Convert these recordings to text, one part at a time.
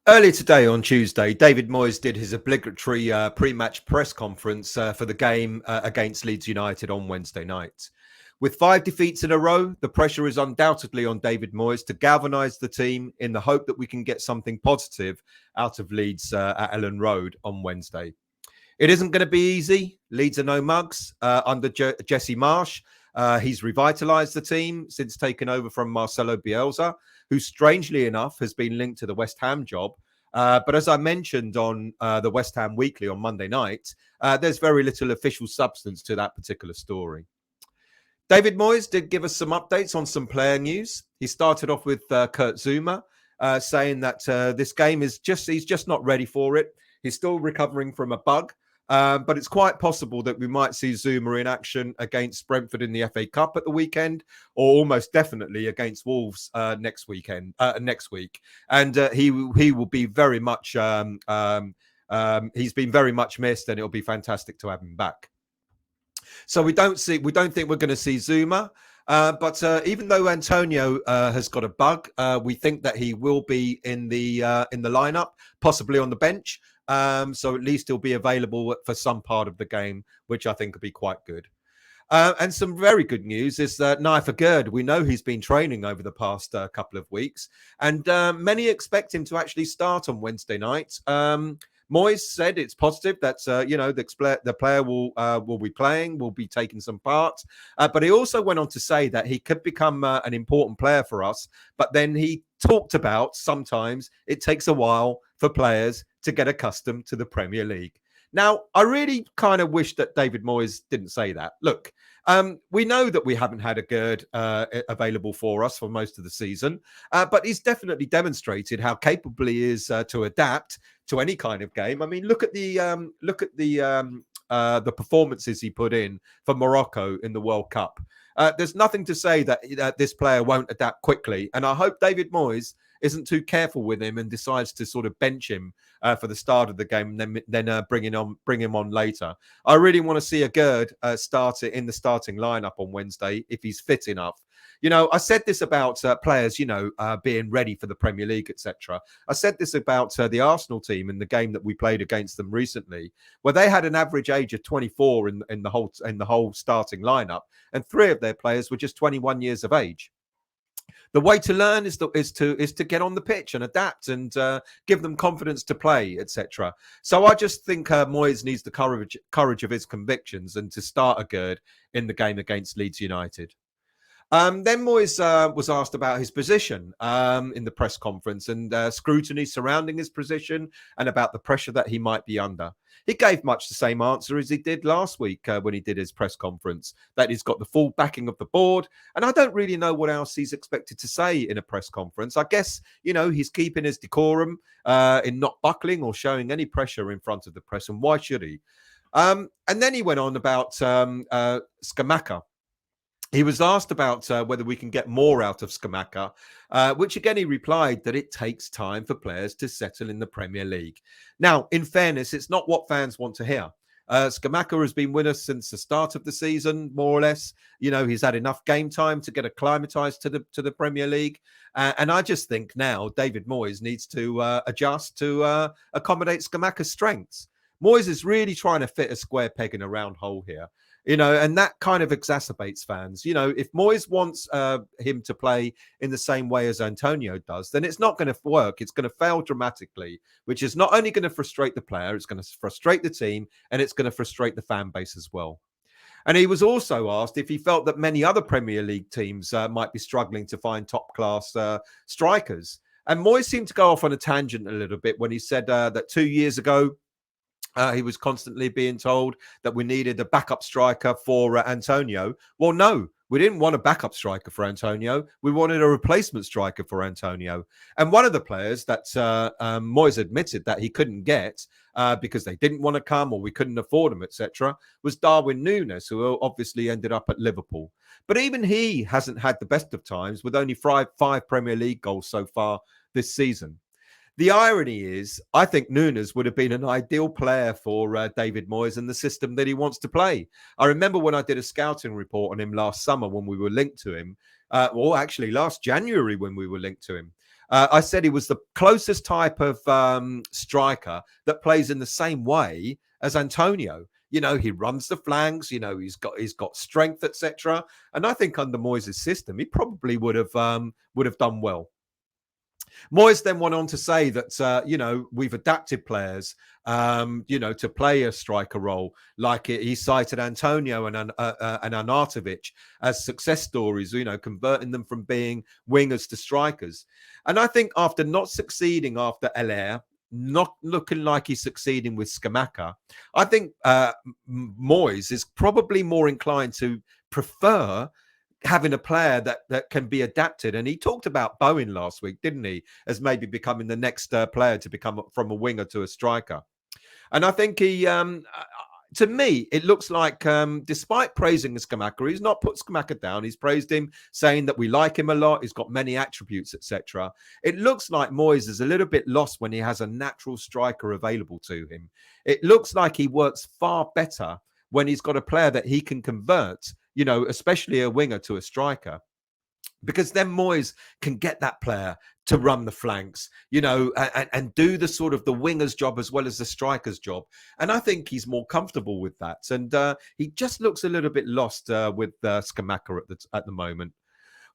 Earlier today on Tuesday, David Moyes did his obligatory pre-match press conference for the game against Leeds United on Wednesday night. With 5 defeats in a row, the pressure is undoubtedly on David Moyes to galvanise the team in the hope that we can get something positive out of Leeds at Ellen Road on Wednesday. It isn't going to be easy. Leeds are no mugs under Jesse Marsch. He's revitalised the team since taking over from Marcelo Bielsa, who strangely enough has been linked to the West Ham job. But as I mentioned on the West Ham Weekly on Monday night, there's very little official substance to that particular story. David Moyes did give us some updates on some player news. He started off with Kurt Zouma, saying that this game he's just not ready for it. He's still recovering from a bug. But it's quite possible that we might see Zouma in action against Brentford in the FA Cup at the weekend, or almost definitely against Wolves next week. And he will be very much. He's been very much missed, and it'll be fantastic to have him back. So we don't think we're going to see Zouma. But even though Antonio has got a bug, we think that he will be in the lineup, possibly on the bench. So at least he'll be available for some part of the game, which I think will be quite good. And some very good news is that Aguerd, we know he's been training over the past couple of weeks, and many expect him to actually start on Wednesday night. Moyes said it's positive that the player will be playing, will be taking some part, but he also went on to say that he could become an important player for us. But then he talked about sometimes it takes a while for players to get accustomed to the Premier League. Now, I really kind of wish that David Moyes didn't say that. Look, we know that we haven't had Aguerd available for us for most of the season, but he's definitely demonstrated how capable he is to adapt to any kind of game. I mean, look at the performances he put in for Morocco in the World Cup. There's nothing to say that this player won't adapt quickly, and I hope David Moyes isn't too careful with him and decides to sort of bench him for the start of the game and then bring him on later. I really want to see Aguerd start in the starting lineup on Wednesday if he's fit enough. You know, I said this about players, being ready for the Premier League, etc. I said this about the Arsenal team in the game that we played against them recently, where they had an average age of 24 in the whole starting lineup, and 3 of their players were just 21 years of age. The way to learn is to get on the pitch and adapt and give them confidence to play, etc. So I just think Moyes needs the courage of his convictions and to start Aguerd in the game against Leeds United. Then Moyes was asked about his position in the press conference and scrutiny surrounding his position and about the pressure that he might be under. He gave much the same answer as he did last week when he did his press conference, that he's got the full backing of the board. And I don't really know what else he's expected to say in a press conference. I guess, he's keeping his decorum in not buckling or showing any pressure in front of the press. And why should he? And then he went on about Scamacca. He was asked about whether we can get more out of Scamacca, which again he replied that it takes time for players to settle in the Premier League. Now, in fairness, it's not what fans want to hear. Scamacca has been with us since the start of the season, more or less. He's had enough game time to get acclimatized to the Premier League. And I just think now David Moyes needs to adjust to accommodate Scamacca's strengths. Moyes is really trying to fit a square peg in a round hole here. And that kind of exacerbates fans. If Moyes wants him to play in the same way as Antonio does, then it's not going to work. It's going to fail dramatically, which is not only going to frustrate the player, it's going to frustrate the team, and it's going to frustrate the fan base as well. And he was also asked if he felt that many other Premier League teams might be struggling to find top-class strikers. And Moyes seemed to go off on a tangent a little bit when he said that 2 years ago, he was constantly being told that we needed a backup striker for Antonio. Well, no, we didn't want a backup striker for Antonio. We wanted a replacement striker for Antonio. And one of the players that Moyes admitted that he couldn't get because they didn't want to come or we couldn't afford them, etc., was Darwin Núñez, who obviously ended up at Liverpool. But even he hasn't had the best of times with only five Premier League goals so far this season. The irony is, I think Nunes would have been an ideal player for David Moyes and the system that he wants to play. I remember when I did a scouting report on him last summer when we were linked to him, or actually last January when we were linked to him. I said he was the closest type of striker that plays in the same way as Antonio. You know, he runs the flanks. You know, he's got strength, etc. And I think under Moyes' system, he probably would have done well. Moyes then went on to say that, we've adapted players, to play a striker role. Like he cited Antonio and Arnautovic as success stories, converting them from being wingers to strikers. And I think after not succeeding after Aguerd, not looking like he's succeeding with Scamacca, I think Moyes is probably more inclined to prefer having a player that can be adapted. And he talked about Bowen last week, didn't he, as maybe becoming the next player to become from a winger to a striker. And I think to me, it looks like, despite praising Scamacca, he's not put Scamacca down. He's praised him, saying that we like him a lot. He's got many attributes, etc. It looks like Moyes is a little bit lost when he has a natural striker available to him. It looks like he works far better when he's got a player that he can convert, especially a winger to a striker. Because then Moyes can get that player to run the flanks, and do the sort of the winger's job as well as the striker's job. And I think he's more comfortable with that. And he just looks a little bit lost with Scamacca at the moment.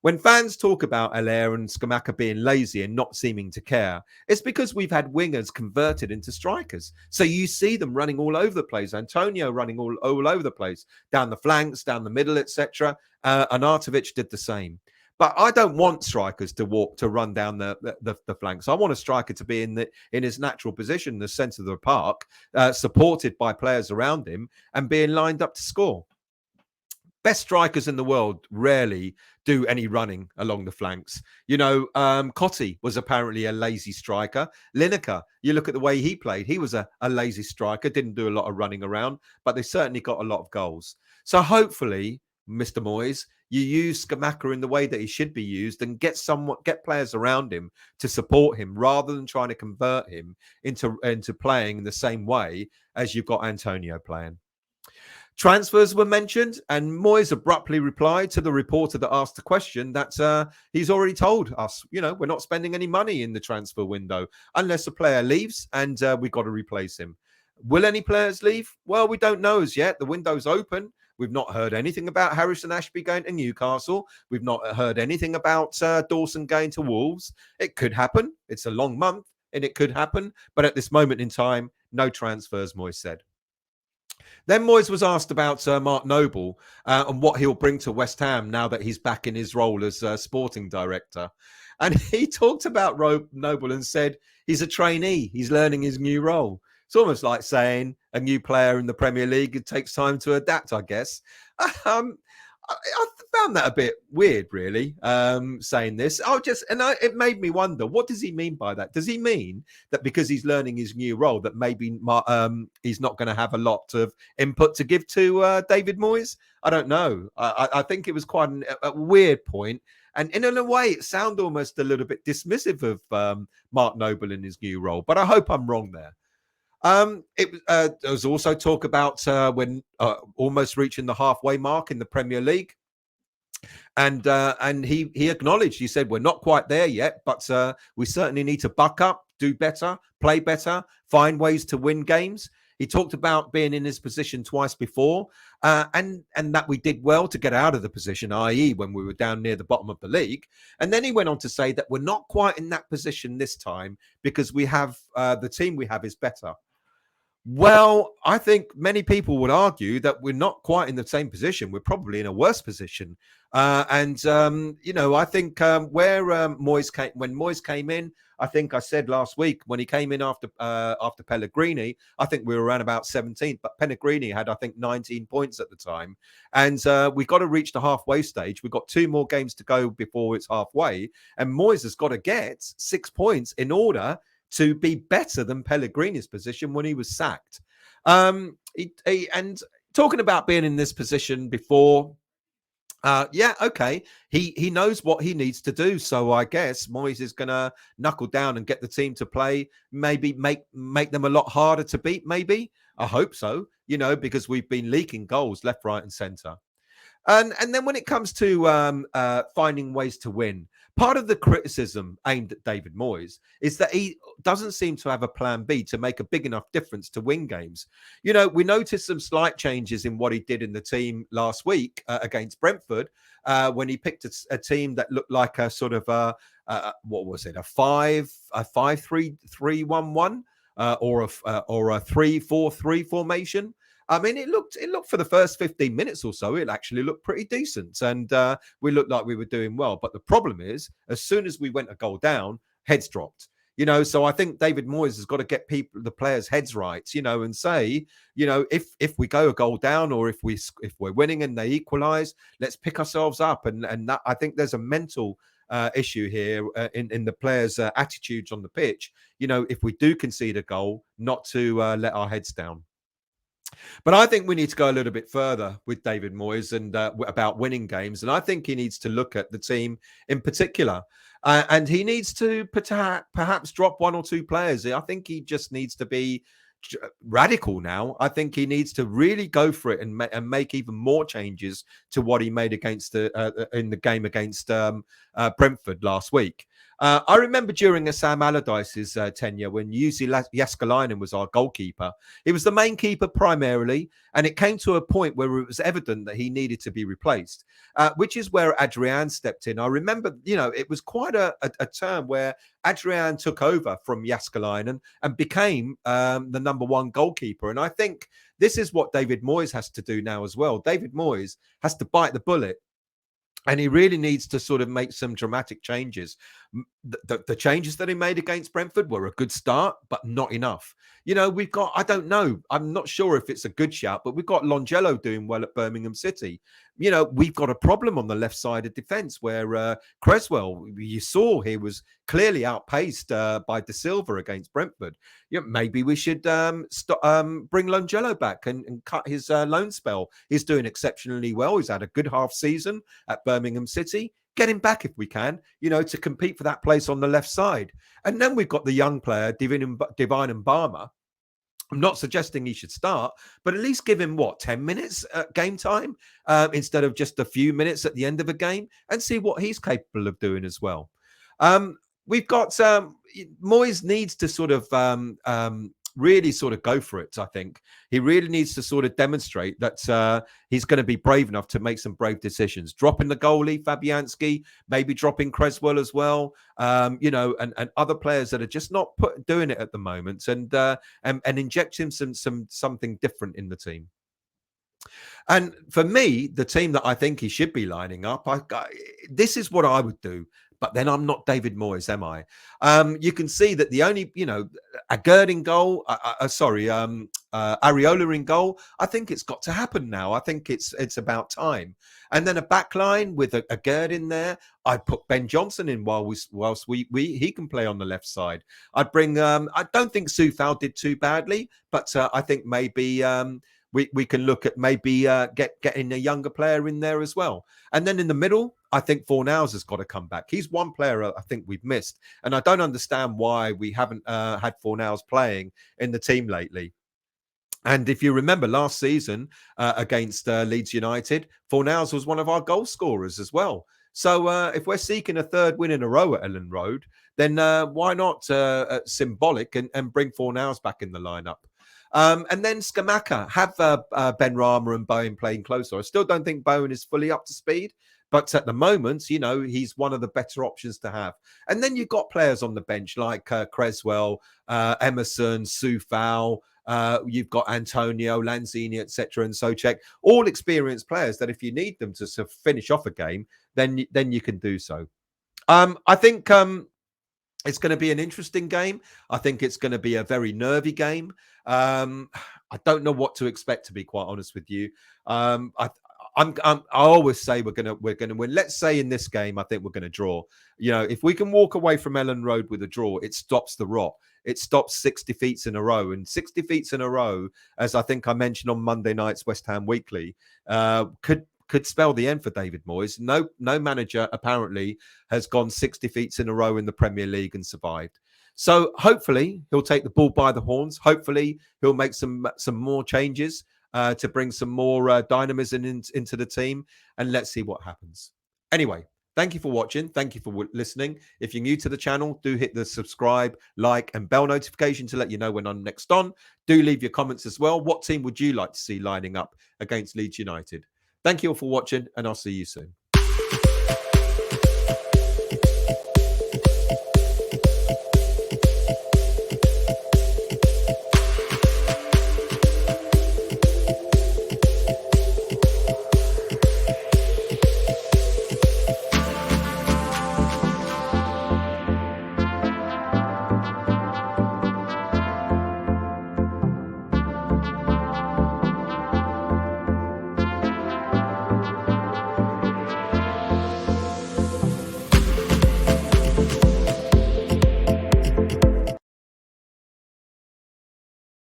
When fans talk about Aguerd and Scamacca being lazy and not seeming to care, it's because we've had wingers converted into strikers. So you see them running all over the place. Antonio running all over the place, down the flanks, down the middle, etc. Arnautovic did the same. But I don't want strikers to run down the flanks. I want a striker to be in his natural position, the centre of the park, supported by players around him and being lined up to score. Best strikers in the world rarely do any running along the flanks. Cotti was apparently a lazy striker. Lineker, you look at the way he played, he was a lazy striker, didn't do a lot of running around, but they certainly got a lot of goals. So hopefully, Mr. Moyes, you use Scamacca in the way that he should be used and get players around him to support him rather than trying to convert him into playing in the same way as you've got Antonio playing. Transfers were mentioned, and Moyes abruptly replied to the reporter that asked the question that he's already told us, we're not spending any money in the transfer window unless a player leaves, and we've got to replace him. Will any players leave? Well, we don't know as yet. The window's open. We've not heard anything about Harrison Ashby going to Newcastle. We've not heard anything about Dawson going to Wolves. It could happen. It's a long month, and it could happen. But at this moment in time, no transfers, Moyes said. Then Moyes was asked about Mark Noble and what he'll bring to West Ham now that he's back in his role as sporting director. And he talked about Noble and said he's a trainee. He's learning his new role. It's almost like saying a new player in the Premier League, it takes time to adapt, I guess. I found that a bit weird, really, saying this. It made me wonder, what does he mean by that? Does he mean that because he's learning his new role, that maybe he's not going to have a lot of input to give to David Moyes? I don't know. I think it was quite a weird point. And in a way, it sounded almost a little bit dismissive of Mark Noble in his new role. But I hope I'm wrong there. There was also talk about when almost reaching the halfway mark in the Premier League, and he acknowledged. He said we're not quite there yet, but we certainly need to buck up, do better, play better, find ways to win games. He talked about being in his position twice before, and that we did well to get out of the position, i.e. when we were down near the bottom of the league. And then he went on to say that we're not quite in that position this time because we have the team we have is better. Well, I think many people would argue that we're not quite in the same position. We're probably in a worse position. I think where when Moyes came in, I think I said last week when he came in after Pellegrini, I think we were around about 17th, but Pellegrini had, I think, 19 points at the time. And we got to reach the halfway stage. We've got 2 more games to go before it's halfway. And Moyes has got to get 6 points in order to be better than Pellegrini's position when he was sacked. And talking about being in this position before, Yeah, okay. He knows what he needs to do. So I guess Moyes is gonna knuckle down and get the team to play. Maybe make them a lot harder to beat. Maybe I hope so. Because we've been leaking goals left, right, and centre. And then when it comes to finding ways to win, part of the criticism aimed at David Moyes is that he doesn't seem to have a plan B to make a big enough difference to win games. We noticed some slight changes in what he did in the team last week against Brentford when he picked a team that looked like a sort of what was it, a 5-3-1-1 or a 3-4-3 formation. I mean, it looked for the first 15 minutes or so, it actually looked pretty decent, and we looked like we were doing well. But the problem is, as soon as we went a goal down, heads dropped. So I think David Moyes has got to get the players' heads right, and say, if we go a goal down, or if we're winning and they equalise, let's pick ourselves up, and that, I think there's a mental issue here in the players' attitudes on the pitch. If we do concede a goal, not to let our heads down. But I think we need to go a little bit further with David Moyes and about winning games. And I think he needs to look at the team in particular. And he needs to perhaps drop one or two players. I think he just needs to be radical now. I think he needs to really go for it and make even more changes to what he made against in the game against Brentford last week. I remember during Sam Allardyce's tenure when Jussi Jaskalainen was our goalkeeper. He was the main keeper primarily, and it came to a point where it was evident that he needed to be replaced, which is where Adrian stepped in. I remember, it was quite a term where Adrian took over from Jaskalainen and became the number one goalkeeper. And I think this is what David Moyes has to do now as well. David Moyes has to bite the bullet. And he really needs to sort of make some dramatic changes. The changes that he made against Brentford were a good start, but not enough. We've got, I don't know, I'm not sure if it's a good shout, but we've got Longello doing well at Birmingham City. We've got a problem on the left side of defence where Creswell, you saw he was clearly outpaced by De Silva against Brentford. Maybe we should bring Longello back and cut his loan spell. He's doing exceptionally well. He's had a good half season at Birmingham City. Get him back if we can, to compete for that place on the left side. And then we've got the young player, Divine Mbama. I'm not suggesting he should start, but at least give him 10 minutes game time instead of just a few minutes at the end of a game, and see what he's capable of doing as well. We've got Moyes needs to sort of really sort of go for it. I think he really needs to sort of demonstrate that he's going to be brave enough to make some brave decisions. Dropping the goalie, Fabianski, maybe dropping Creswell as well, and other players that are just not doing it at the moment, and injecting something different in the team. And for me, the team that I think he should be lining up, this is what I would do. But then I'm not David Moyes, am I? You can see that the only, Aguerd in goal, Areola in goal. I think it's got to happen now. I think it's about time. And then a back line with Aguerd in there. I'd put Ben Johnson in whilst he can play on the left side. I'd bring. I don't think Soufal did too badly, but I think maybe. We can look at maybe getting a younger player in there as well. And then in the middle, I think Fornals has got to come back. He's one player I think we've missed. And I don't understand why we haven't had Fornals playing in the team lately. And if you remember last season against Leeds United, Fornals was one of our goal scorers as well. So if we're seeking a third win in a row at Ellen Road, then why not symbolic and bring Fornals back in the lineup? And then Scamacca, have Ben Rama and Bowen playing closer. I still don't think Bowen is fully up to speed, but at the moment, he's one of the better options to have. And then you've got players on the bench like Creswell, Emerson, Soufal. You've got Antonio, Lanzini, etc., and Souček, all experienced players that if you need them to sort of finish off a game, then you can do so. I think it's going to be an interesting game. I think it's going to be a very nervy game. I don't know what to expect, to be quite honest with you. I always say we're gonna win. Let's say in this game, I think we're gonna draw. If we can walk away from Ellen Road with a draw, it stops the rot. It stops 6 defeats in a row, and 6 defeats in a row, as I think I mentioned on Monday night's West Ham Weekly, could could spell the end for David Moyes. No manager apparently has gone 6 defeats in a row in the Premier League and survived. So hopefully he'll take the bull by the horns. Hopefully he'll make some more changes to bring some more dynamism into the team, and let's see what happens. Anyway, thank you for watching. Thank you for listening. If you're new to the channel, do hit the subscribe, like, and bell notification to let you know when I'm next on. Do leave your comments as well. What team would you like to see lining up against Leeds United? Thank you all for watching, and I'll see you soon.